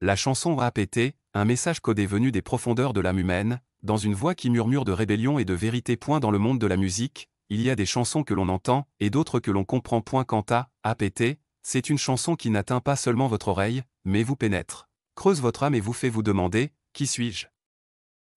La chanson APT, un message codé venu des profondeurs de l'âme humaine, dans une voix qui murmure de rébellion et de vérité. Dans le monde de la musique, il y a des chansons que l'on entend, et d'autres que l'on comprend. Quant à APT, c'est une chanson qui n'atteint pas seulement votre oreille, mais vous pénètre, creuse votre âme et vous fait vous demander, qui suis-je?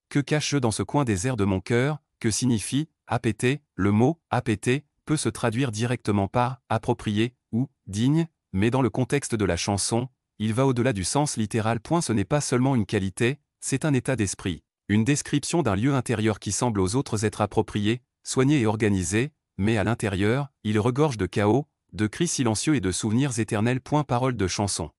Que cache-je dans ce coin désert de mon cœur? Que signifie APT? Le mot APT peut se traduire directement par approprié ou digne, mais dans le contexte de la chanson, il va au-delà du sens littéral. Ce n'est pas seulement une qualité, c'est un état d'esprit, une description d'un lieu intérieur qui semble aux autres être approprié, soigné et organisé, mais à l'intérieur, il regorge de chaos, de cris silencieux et de souvenirs éternels. Parole de chanson.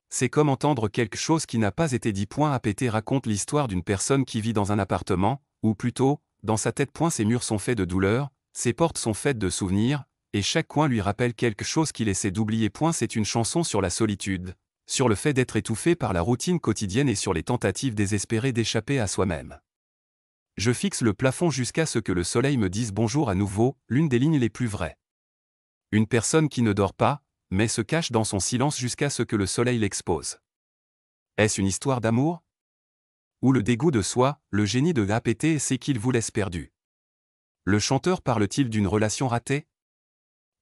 C'est comme entendre quelque chose qui n'a pas été dit. APT raconte l'histoire d'une personne qui vit dans un appartement, ou plutôt, dans sa tête. Ses murs sont faits de douleur, ses portes sont faites de souvenirs, et chaque coin lui rappelle quelque chose qu'il essaie d'oublier. C'est une chanson sur la solitude, sur le fait d'être étouffé par la routine quotidienne et sur les tentatives désespérées d'échapper à soi-même. Je fixe le plafond jusqu'à ce que le soleil me dise bonjour à nouveau, l'une des lignes les plus vraies. Une personne qui ne dort pas, mais se cache dans son silence jusqu'à ce que le soleil l'expose. Est-ce une histoire d'amour? Ou le dégoût de soi, le génie de APT c'est qu'il vous laisse perdu? Le chanteur parle-t-il d'une relation ratée?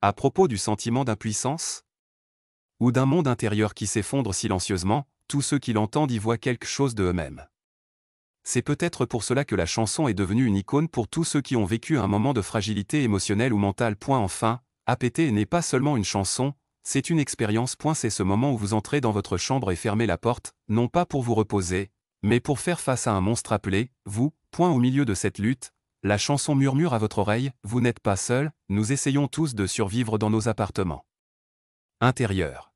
À propos du sentiment d'impuissance? Ou d'un monde intérieur qui s'effondre silencieusement, tous ceux qui l'entendent y voient quelque chose de eux-mêmes. C'est peut-être pour cela que la chanson est devenue une icône pour tous ceux qui ont vécu un moment de fragilité émotionnelle ou mentale. Enfin, APT n'est pas seulement une chanson, c'est une expérience. C'est ce moment où vous entrez dans votre chambre et fermez la porte, non pas pour vous reposer, mais pour faire face à un monstre appelé vous. Au milieu de cette lutte, la chanson murmure à votre oreille, vous n'êtes pas seul, nous essayons tous de survivre dans nos appartements intérieurs.